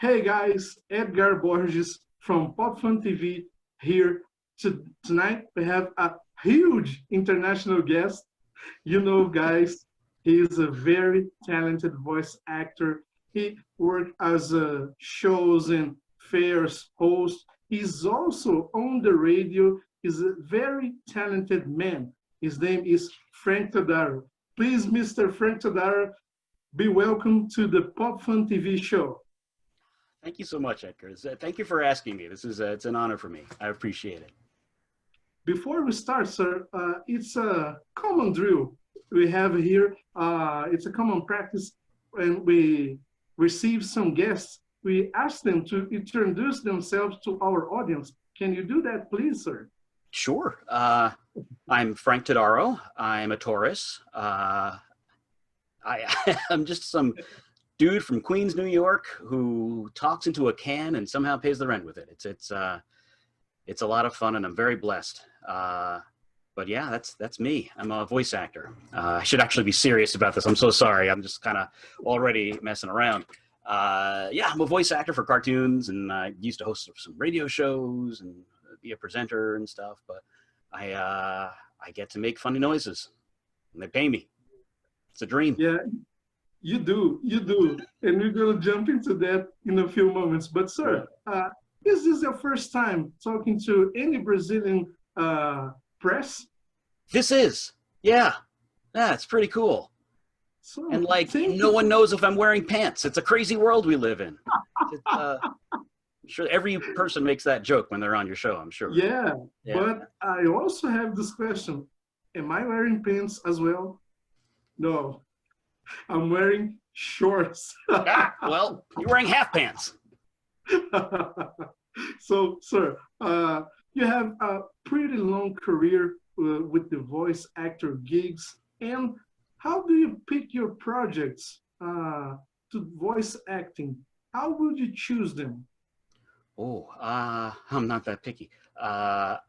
Hey guys, Edgar Borges from Pop Fun TV here. Tonight we have a huge international guest. You know, guys, he is a very talented voice actor. He worked as a shows and fairs host. He's also on the radio. He's a very talented man. His name is Frank Todaro. Please, Mr. Frank Todaro, be welcome to the Pop Fun TV show. Thank you so much, Edgar. Thank you for asking me. This is it's an honor for me. I appreciate it. Before we start, sir, it's a common drill we have here. It's a common practice when we receive some guests. We ask them to introduce themselves to our audience. Can you do that, please, sir? Sure. I'm Frank Todaro. I'm a Taurus. I'm just some dude from Queens, New York, who talks into a can and somehow pays the rent with it. It's a lot of fun, and I'm very blessed. But yeah, that's me. I'm a voice actor. I should actually be serious about this. I'm so sorry. I'm just kind of already messing around. Yeah, I'm a voice actor for cartoons, and I used to host some radio shows and be a presenter and stuff. But I get to make funny noises, and they pay me. It's a dream. Yeah. You do, and we're going to jump into that in a few moments. But sir, is this your first time talking to any Brazilian press? This is, yeah, it's pretty cool. So, and like, no one knows if I'm wearing pants. It's a crazy world we live in. I'm sure every person makes that joke when they're on your show, I'm sure. Yeah, but I also have this question. Am I wearing pants as well? No. I'm wearing shorts. Well, you're wearing half pants. So, sir, you have a pretty long career with the voice actor gigs. And how do you pick your projects to voice acting? How would you choose them? Oh, I'm not that picky. I'm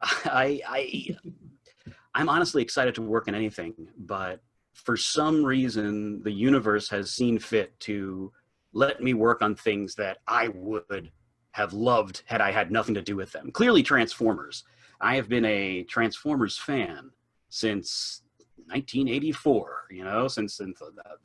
honestly excited to work in anything, but for some reason, the universe has seen fit to let me work on things that I would have loved had I had nothing to do with them. Clearly, Transformers. I have been a Transformers fan since 1984, you know, since the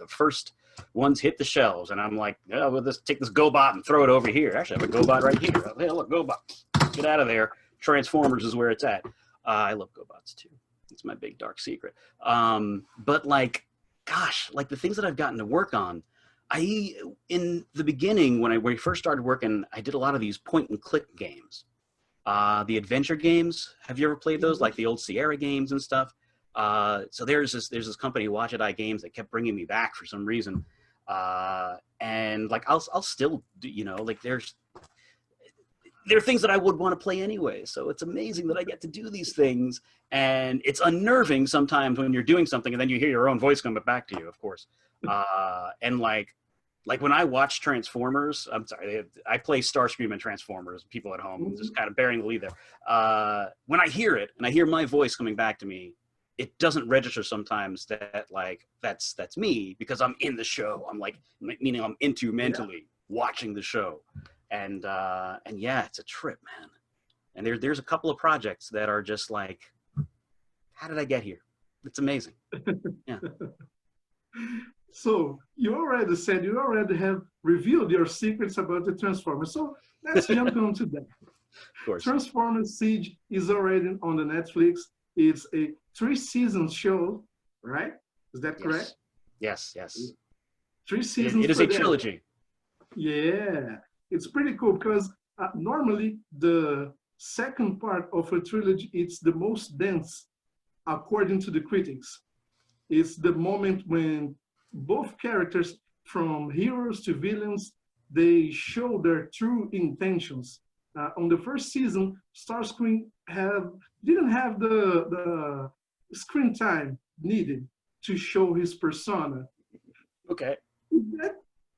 first ones hit the shelves. And I'm like, yeah, we'll just take this GoBot and throw it over here. Actually, I have a GoBot right here. Hey, look, GoBot. Get out of there. Transformers is where it's at. I love GoBots, too. It's my big dark secret. But like, gosh, like the things that I've gotten to work on, in the beginning, when we first started working, I did a lot of these point and click games. The adventure games, have you ever played those? Like the old Sierra games and stuff. So there's this company, Watch It Eye Games, that kept bringing me back for some reason. And like, I'll still do, you know, like there are things that I would want to play anyway. So it's amazing that I get to do these things. And it's unnerving sometimes when you're doing something and then you hear your own voice coming back to you, of course. And like when I watch Transformers, I'm sorry, I play Starscream and Transformers, people at home, just kind of bearing the lead there. When I hear it and I hear my voice coming back to me, it doesn't register sometimes that like, that's me, because I'm in the show. I'm like, meaning I'm into mentally watching the show. And yeah, it's a trip, man. And there's a couple of projects that are just like, how did I get here? It's amazing. Yeah. So you already have revealed your secrets about the Transformers. So let's jump onto that. Of course. Transformers Siege is already on the Netflix. It's a 3-season show, right? Is that correct? Yes. 3 seasons. It is a trilogy. Yeah. It's pretty cool because normally the second part of a trilogy, it's the most dense, according to the critics. It's the moment when both characters, from heroes to villains, they show their true intentions. On the first season, Starscream didn't have the screen time needed to show his persona. Okay.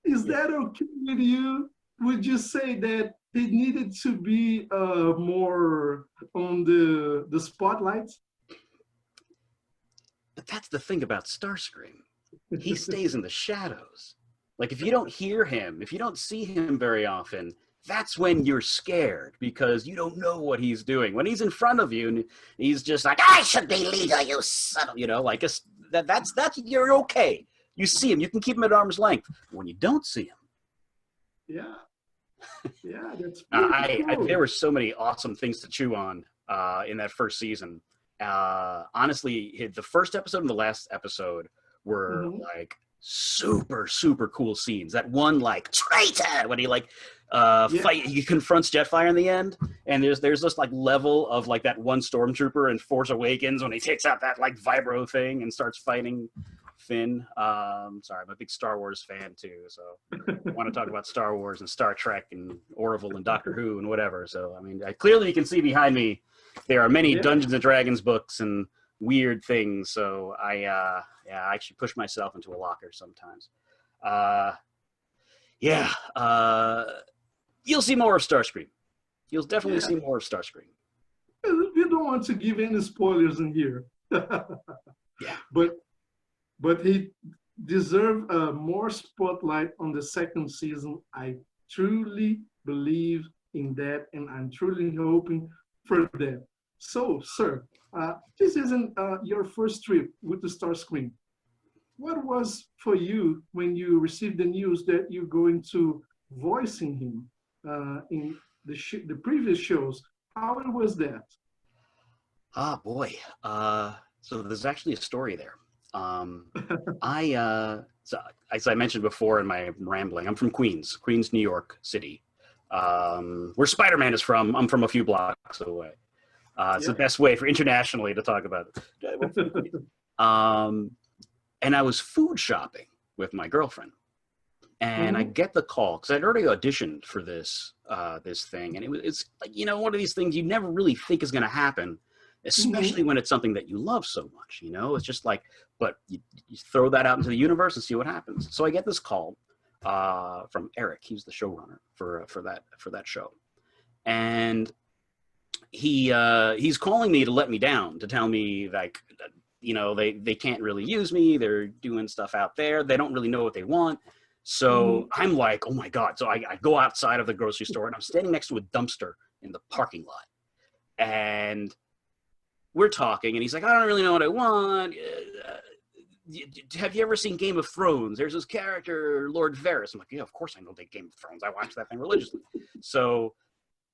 Is that okay with you? Would you say that they needed to be more on the spotlight? But that's the thing about Starscream. He stays in the shadows. Like if you don't hear him, if you don't see him very often, that's when you're scared because you don't know what he's doing. When he's in front of you and he's just like, I should be leader, you son of, you know, like that's you're okay. You see him, you can keep him at arm's length. When you don't see him, yeah, yeah, that's pretty cool. there were so many awesome things to chew on in that first season. Honestly, the first episode and the last episode were like super cool scenes. That one like traitor when he like he confronts Jetfire in the end, and there's this like level of like that one stormtrooper in Force Awakens when he takes out that like vibro thing and starts fighting Finn. Sorry, I'm a big Star Wars fan too, so I want to talk about Star Wars and Star Trek and Orville and Doctor Who and whatever. So I mean, clearly you can see behind me there are many Dungeons and Dragons books and weird things. So I actually push myself into a locker sometimes. You'll see more of Starscream. You'll definitely see more of Starscream. We don't want to give any spoilers in here. Yeah. But he deserved more spotlight on the second season. I truly believe in that, and I'm truly hoping for that. So, sir, this isn't your first trip with the Starscream. What was for you when you received the news that you're going to voicing him in the previous shows? How was that? Ah, boy. So there's actually a story there. So as I mentioned before in my rambling, I'm from Queens, New York City, where Spider-Man is from. I'm from a few blocks away. It's the best way for internationally to talk about it. And I was food shopping with my girlfriend, and I get the call because I'd already auditioned for this thing, and it's like, you know, one of these things you never really think is going to happen, especially when it's something that you love so much. You know, it's just like, but you throw that out into the universe and see what happens. So I get this call from Eric. He's the showrunner for that show, and he's calling me to let me down, to tell me like, you know, they can't really use me. They're doing stuff out there. They don't really know what they want. So I'm like, oh my God. So I go outside of the grocery store and I'm standing next to a dumpster in the parking lot. And we're talking and he's like, I don't really know what I want. Have you ever seen Game of Thrones? There's this character, Lord Varys. I'm like, yeah, of course I know the Game of Thrones. I watch that thing religiously. So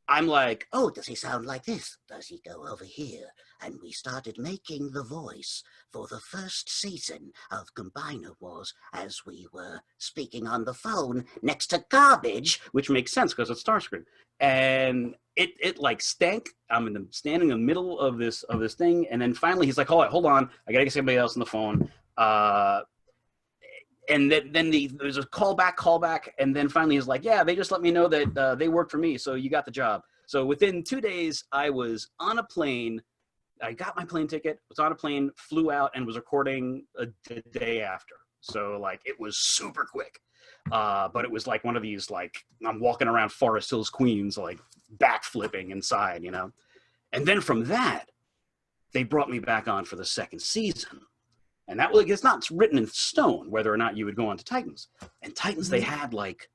I'm like, oh, does he sound like this? Does he go over here? And we started making the voice for the first season of Combiner Wars as we were speaking on the phone next to garbage, which makes sense because it's Starscream. And it like stank. I'm standing in the middle of this thing, and then finally he's like, hold on, I gotta get somebody else on the phone. And then there's a callback, and then finally he's like, yeah, they just let me know that they work for me, so you got the job. So within 2 days, I was on a plane. I got my plane ticket, was on a plane, flew out, and was recording the day after. So like it was super quick, but it was like one of these like I'm walking around Forest Hills, Queens, like backflipping inside, you know. And then from that, they brought me back on for the second season. And that was, it's not written in stone whether or not you would go on to Titans. And Titans, they had like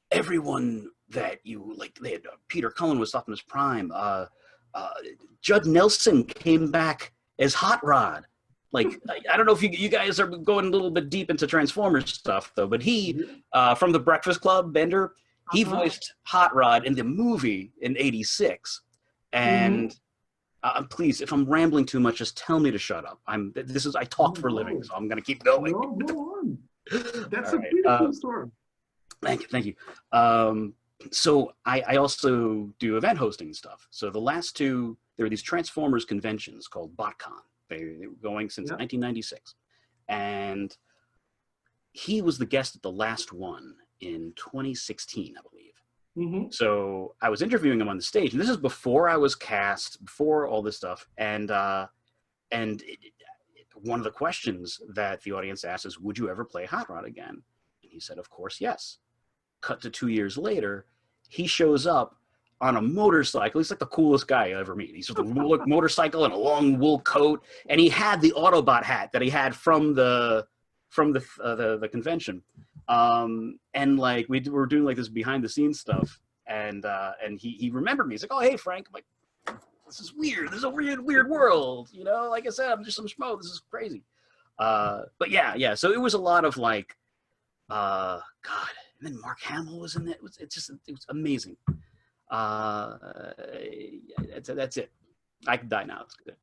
everyone that you like. They had Peter Cullen was up in his prime. Judd Nelson came back as Hot Rod. Like I don't know if you guys are going a little bit deep into Transformers stuff though, but he from the Breakfast Club, Bender, he voiced Hot Rod in the movie in '86, and. Please, if I'm rambling too much, just tell me to shut up. I talk for a living, so I'm going to keep going. No, go on. That's a beautiful story. Thank you. So I also do event hosting stuff. So the last two, there are these Transformers conventions called BotCon. They were going since 1996. And he was the guest at the last one in 2016, I believe. So I was interviewing him on the stage, and this is before I was cast, before all this stuff. And one of the questions that the audience asked is, would you ever play Hot Rod again? And he said, of course, yes. Cut to 2 years later, he shows up on a motorcycle. He's like the coolest guy I ever meet. He's with a motorcycle and a long wool coat, and he had the Autobot hat that he had from the convention. And like we were doing like this behind the scenes stuff, and he remembered me. He's like, "Oh, hey, Frank." I'm like, "This is weird. This is a weird world." You know, like I said, I'm just some schmo. This is crazy. But yeah. So it was a lot of like, God. And then Mark Hamill was in it. It was amazing. That's it. I can die now. It's good.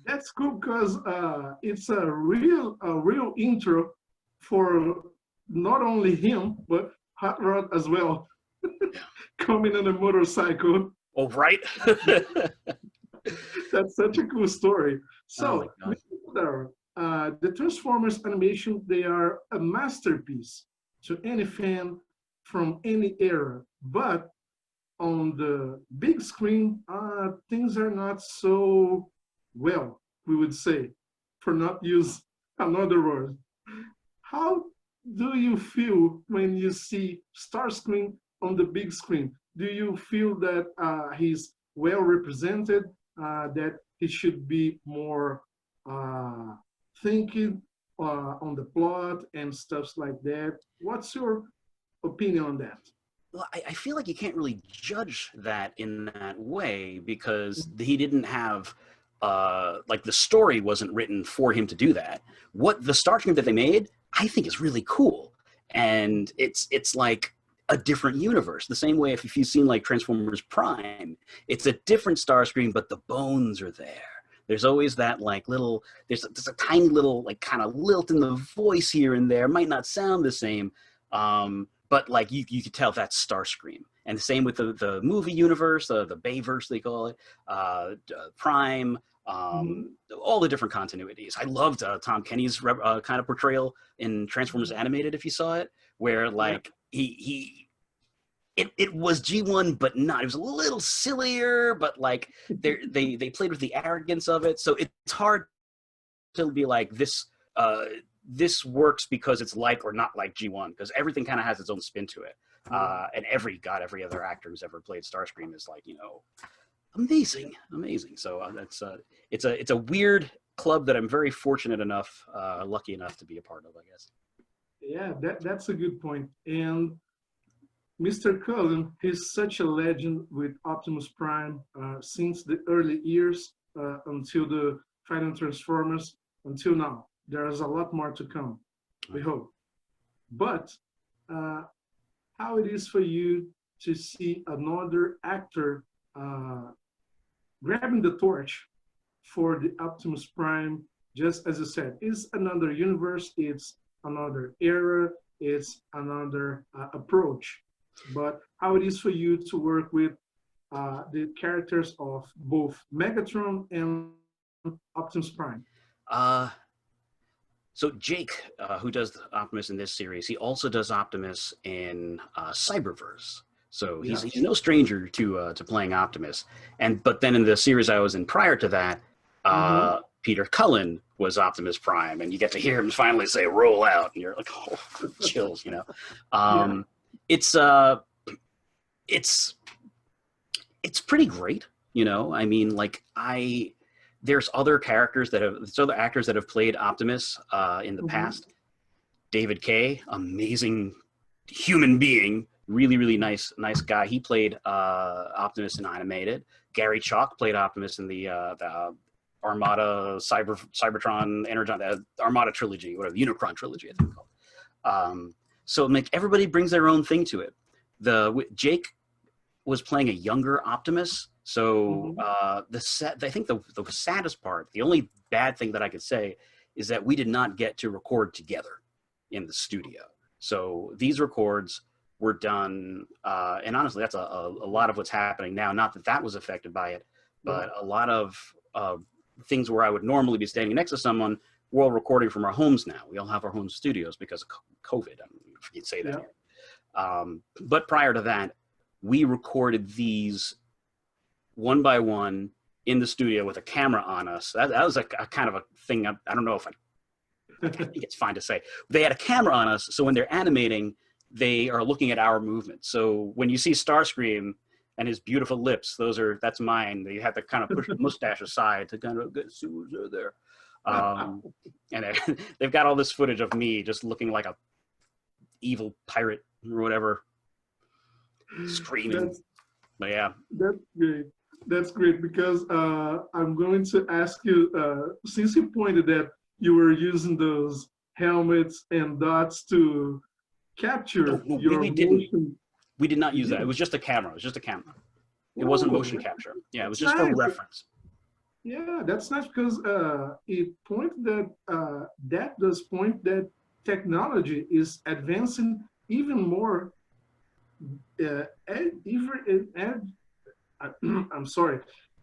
That's cool because it's a real intro for not only him but Hot Rod as well. Coming on a motorcycle. Oh, right. That's such a cool story. So, oh the Transformers animation, they are a masterpiece to any fan from any era. But on the big screen, things are not so well, we would say, for not use another word. How do you feel when you see Starscream on the big screen? Do you feel that he's well represented, that he should be more thinking on the plot and stuff like that? What's your opinion on that? Well, I feel like you can't really judge that in that way because he didn't have, like the story wasn't written for him to do that. What the Starscream that they made, I think is really cool. And it's like a different universe. The same way if you've seen like Transformers Prime, it's a different Starscream, but the bones are there. There's always that like little, there's a tiny little like kind of lilt in the voice here and there. Might not sound the same. But like you could tell that's Starscream. And the same with the movie universe, the Bayverse they call it, Prime, all the different continuities. I loved Tom Kenny's kind of portrayal in Transformers Animated, if you saw it, where like it was G1, but not. It was a little sillier, but like they played with the arrogance of it. So it's hard to be like this. This works because it's like or not like G1, because everything kind of has its own spin to it. And every other actor who's ever played Starscream is like, you know, amazing. So it's a weird club that I'm very fortunate enough, lucky enough to be a part of, I guess. Yeah, that's a good point. And Mr. Cullen, he's such a legend with Optimus Prime since the early years until the Final Transformers until now. There's a lot more to come, we hope. But how it is for you to see another actor grabbing the torch for the Optimus Prime, just as you said, it's another universe, it's another era, it's another approach. But how it is for you to work with the characters of both Megatron and Optimus Prime? So Jake, who does Optimus in this series, he also does Optimus in Cyberverse. So he's no stranger to playing Optimus. But then in the series I was in prior to that, Peter Cullen was Optimus Prime, and you get to hear him finally say "roll out," and you're like, oh, chills, you know. It's pretty great, you know. I mean, like there's other actors that have played Optimus in the past. David Kay, amazing human being, really nice guy. He played Optimus in Animated. Gary Chalk played Optimus in the Armada Cybertron Energon, the Armada trilogy, whatever, Unicron trilogy, I think it's called. So like everybody brings their own thing to it. Jake was playing a younger Optimus. So I think the saddest part, the only bad thing that I could say is that we did not get to record together in the studio. So these records were done, and honestly, that's a lot of what's happening now. Not that that was affected by it, but a lot of things where I would normally be standing next to someone, we're all recording from our homes now. We all have our home studios because of COVID. I mean, if you'd say that. But prior to that, we recorded these one by one in the studio with a camera on us. That was a kind of a thing. I don't know if I think it's fine to say. They had a camera on us, so when they're animating, they are looking at our movement. So when you see Starscream and his beautiful lips, that's mine. They have to kind of push the mustache aside to kind of see who's there. And they've got all this footage of me just looking like a evil pirate or whatever screaming. But yeah. That's great. That's great because I'm going to ask you, since you pointed that you were using those helmets and dots to capture No, your we didn't. motion. We did not use that. It was just a camera. It was just a camera. It wasn't motion capture. Yeah, it was just for reference. Yeah, that's nice because it points that that does point that technology is advancing even more. I'm sorry,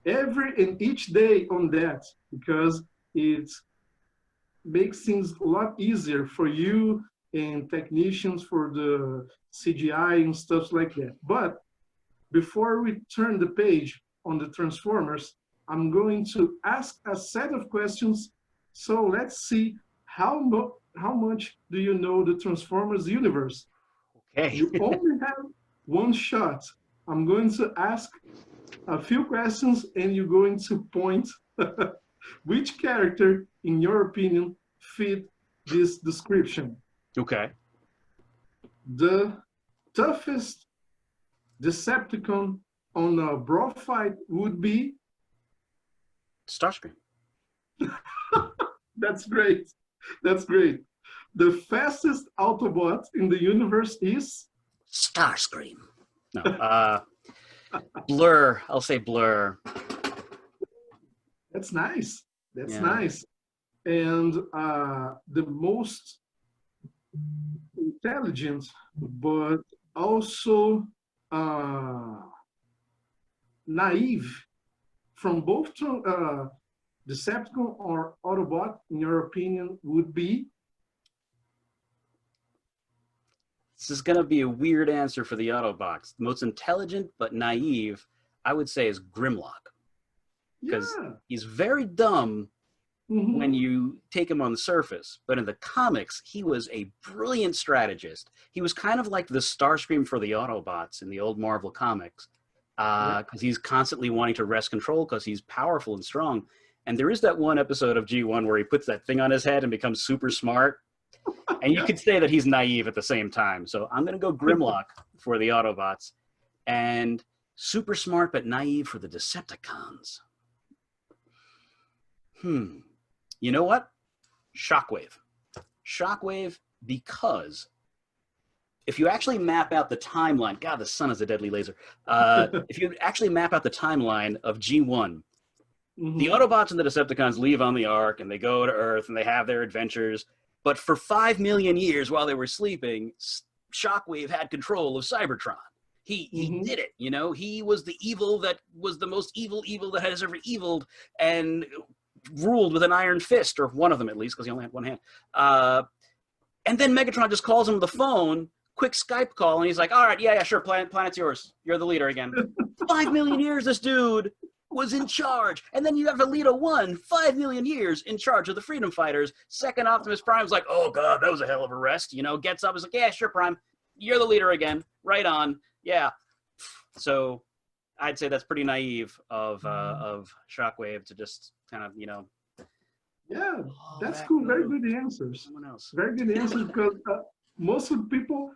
every and each day on that because it makes things a lot easier for you and technicians for the CGI and stuff like that. But before we turn the page on the Transformers, I'm going to ask a set of questions. So let's see how much do you know the Transformers universe? Okay. You only have one shot. I'm going to ask a few questions and you're going to point which character, in your opinion, fit this description. Okay. The toughest Decepticon on a brawl fight would be Starscream. That's great. That's great. The fastest Autobot in the universe is Starscream. No. Blur. I'll say Blur. That's nice. That's nice. And the most intelligent, but also naive from both Decepticon or Autobot, in your opinion, would be? This is going to be a weird answer for the Autobots. The most intelligent but naive, I would say, is Grimlock. Because he's very dumb when you take him on the surface. But in the comics, he was a brilliant strategist. He was kind of like the Starscream for the Autobots in the old Marvel comics. Because he's constantly wanting to wrest control because he's powerful and strong. And there is that one episode of G1 where he puts that thing on his head and becomes super smart. And you could say that he's naive at the same time. So I'm going to go Grimlock for the Autobots and super smart but naive for the Decepticons. You know what? Shockwave. Shockwave, because if you actually map out the timeline, God, the sun is a deadly laser. If you actually map out the timeline of G1, the Autobots and the Decepticons leave on the Ark and they go to Earth and they have their adventures. But for 5 million years while they were sleeping, Shockwave had control of Cybertron. He did it, you know? He was the evil that was the most evil that has ever eviled and ruled with an iron fist, or one of them at least, because he only had one hand. And then Megatron just calls him on the phone, quick Skype call, and he's like, all right, yeah, sure, planet's yours. You're the leader again. 5 million years this dude was in charge. And then you have Alita 1, 5 million years in charge of the Freedom Fighters. Second Optimus Prime's like, oh, God, that was a hell of a rest. You know, gets up, is like, yeah, sure, Prime. You're the leader again. Right on. Yeah. So I'd say that's pretty naive of Shockwave to just kind of, you know. Yeah, that's cool. Very good answers. Someone else. Very good answers because most of the people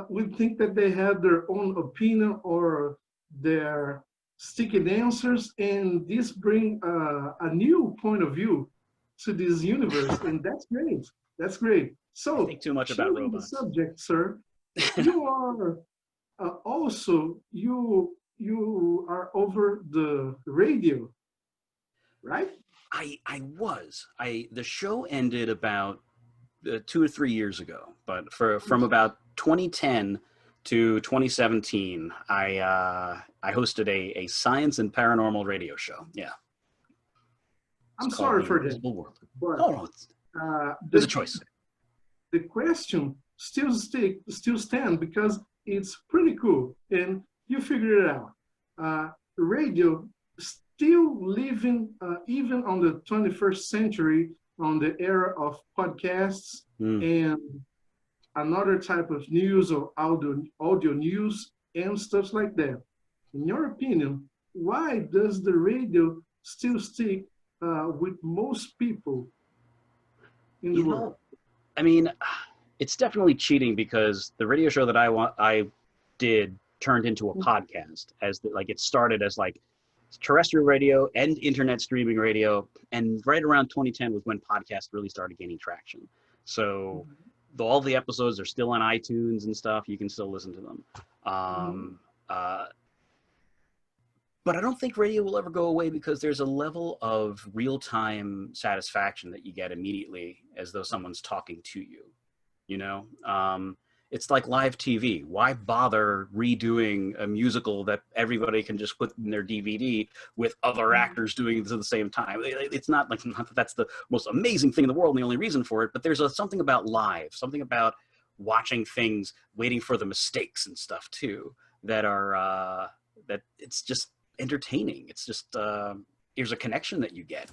would think that they have their own opinion or their sticky answers, and this bring a new point of view to this universe, and that's great. That's great. So, I think too much about robots. The subject, sir. You are also you are over the radio, right? I was. The show ended about 2 or 3 years ago, but from about 2010 to 2017, I hosted a science and paranormal radio show. Yeah. I'm sorry for this. But there's a choice. The question still stands because it's pretty cool, and you figure it out. Radio still living even on the 21st century, on the era of podcasts and another type of news or audio news and stuff like that. In your opinion, why does the radio still stick with most people in the world? I mean, It's definitely cheating because the radio show that I did turned into a podcast like it started as like terrestrial radio and internet streaming radio, and right around 2010 was when podcasts really started gaining traction. So all the episodes are still on iTunes and stuff. You can still listen to them. But I don't think radio will ever go away because there's a level of real-time satisfaction that you get immediately as though someone's talking to you. You know, it's like live TV. Why bother redoing a musical that everybody can just put in their DVD with other actors doing it at the same time? It's not like that's the most amazing thing in the world and the only reason for it, but there's something about live, something about watching things, waiting for the mistakes and stuff too, that are that it's just entertaining. It's just there's a connection that you get.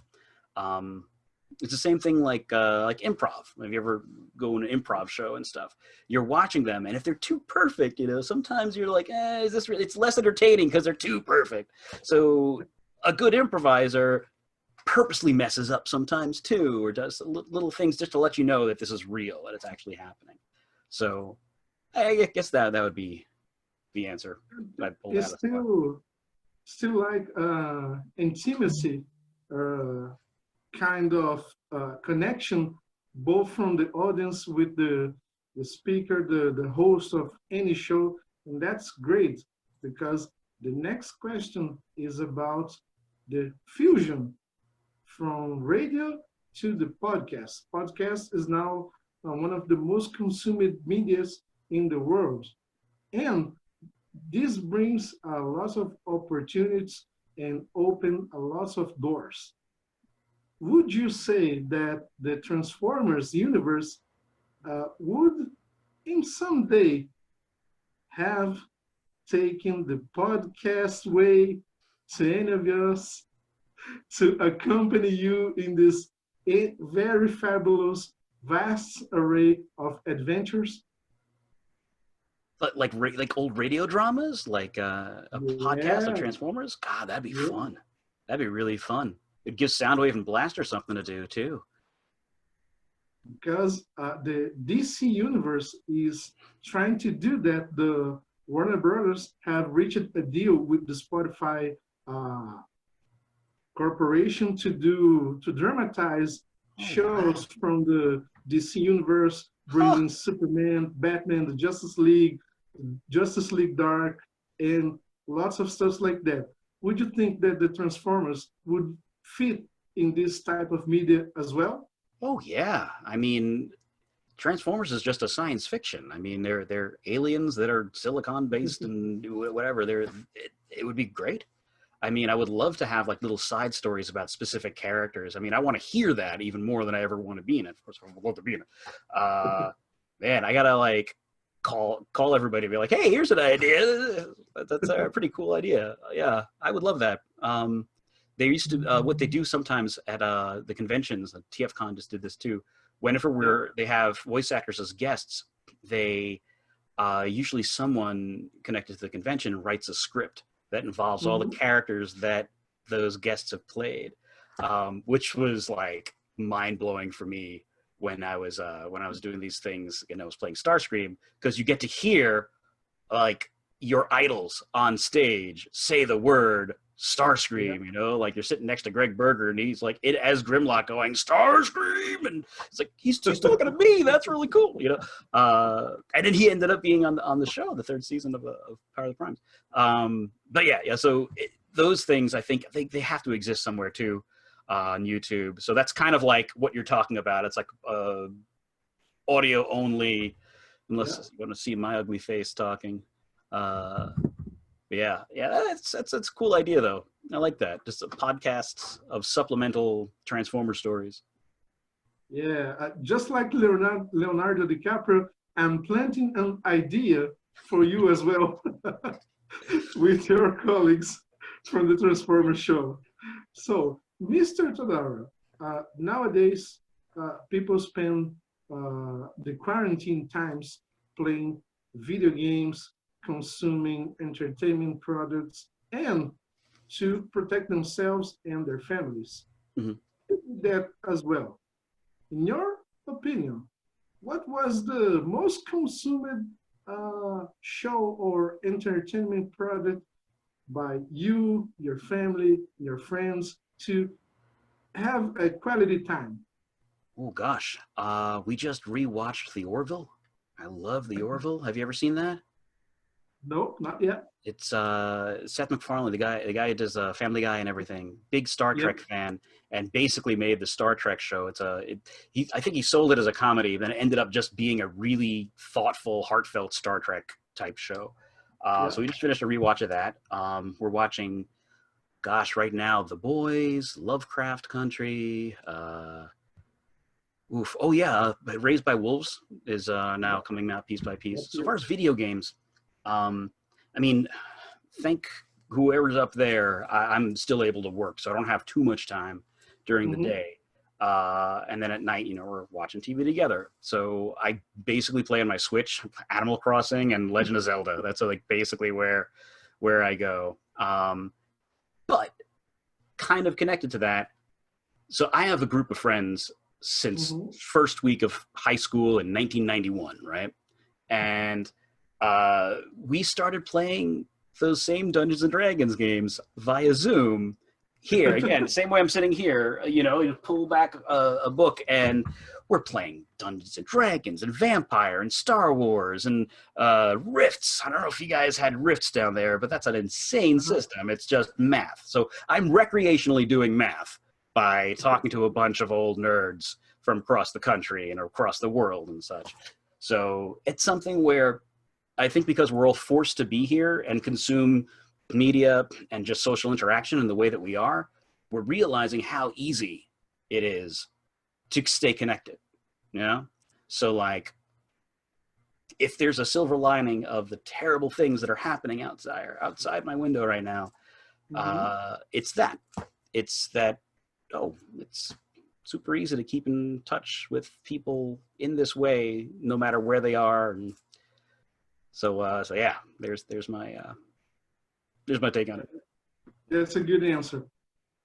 It's the same thing like improv. If you ever go in an improv show and stuff, you're watching them, and if they're too perfect, you know, sometimes you're like, is this really? It's less entertaining because they're too perfect. So a good improviser purposely messes up sometimes too, or does little things just to let you know that this is real, that it's actually happening. So I guess that would be the answer. It's still like intimacy. Kind of connection, both from the audience with the speaker, the host of any show, and that's great because the next question is about the fusion from radio to the podcast. Podcast is now one of the most consumed medias in the world, and this brings a lot of opportunities and open a lot of doors. Would you say that the Transformers universe would in some day have taken the podcast way to any of us to accompany you in this very fabulous, vast array of adventures? Like old radio dramas, like a podcast of Transformers? God, that'd be fun. That'd be really fun. It gives Soundwave and Blaster something to do too. Because the DC universe is trying to do that. The Warner Brothers have reached a deal with the Spotify corporation to dramatize shows from the DC universe, bringing Superman, Batman, the Justice League Dark, and lots of stuff like that. Would you think that the Transformers would fit in this type of media as well? Oh yeah, I mean, Transformers is just a science fiction. I mean, they're aliens that are silicon based and whatever. It would be great. I mean, I would love to have like little side stories about specific characters. I mean, I want to hear that even more than I ever want to be in it. Of course, I would love to be in it. Man, I gotta like call everybody and be like, hey, here's an idea. That's a pretty cool idea. Yeah, I would love that. They used to, what they do sometimes at the conventions, TFCon just did this too, whenever they have voice actors as guests, they usually someone connected to the convention writes a script that involves all the characters that those guests have played, which was like mind-blowing for me when I was doing these things and I was playing Starscream, because you get to hear like your idols on stage say the word Starscream, you know, like you're sitting next to Greg Berger and he's like it as Grimlock going Starscream, and it's like he's talking to me. That's really cool, you know. And then he ended up being on the show, the third season of Power of the Primes. But yeah. So those things, I think they have to exist somewhere too on YouTube. So that's kind of like what you're talking about. It's like audio only, unless you want to see my ugly face talking. Yeah, that's a cool idea though. I like that. Just a podcast of supplemental Transformer stories. Yeah, just like Leonardo DiCaprio, I'm planting an idea for you as well with your colleagues from the Transformer show. So, Mr. Todaro, nowadays people spend the quarantine times playing video games, consuming entertainment products, and to protect themselves and their families. That as well. In your opinion, what was the most consumed show or entertainment product by you, your family, your friends to have a quality time? Oh gosh, we just rewatched The Orville. I love The Orville. Have you ever seen that? Nope, not yet. It's Seth MacFarlane, the guy who does Family Guy and everything. Big Star Trek fan, and basically made the Star Trek show. I think he sold it as a comedy, then it ended up just being a really thoughtful, heartfelt Star Trek type show. So we just finished a rewatch of that. We're watching, gosh, right now, The Boys, Lovecraft Country. Oh yeah, Raised by Wolves is now coming out piece by piece. So far as video games, I mean, thank whoever's up there, I'm still able to work, so I don't have too much time during the day. And then at night, we're watching TV together. So I basically play on my Switch, Animal Crossing and Legend of Zelda. That's like basically where I go. But kind of connected to that, so I have a group of friends since first week of high school in 1991, right? And we started playing those same Dungeons and Dragons games via Zoom here. Again, same way I'm sitting here, you pull back a book and we're playing Dungeons and Dragons and Vampire and Star Wars and Rifts. I don't know if you guys had Rifts down there, but that's an insane system. It's just math. So I'm recreationally doing math by talking to a bunch of old nerds from across the country and across the world and such. So it's something where I think because we're all forced to be here and consume media and just social interaction in the way that we are, we're realizing how easy it is to stay connected, So like, if there's a silver lining of the terrible things that are happening outside my window right now, it's that. It's that, it's super easy to keep in touch with people in this way, no matter where they are. And so yeah, there's my take on it. That's a good answer.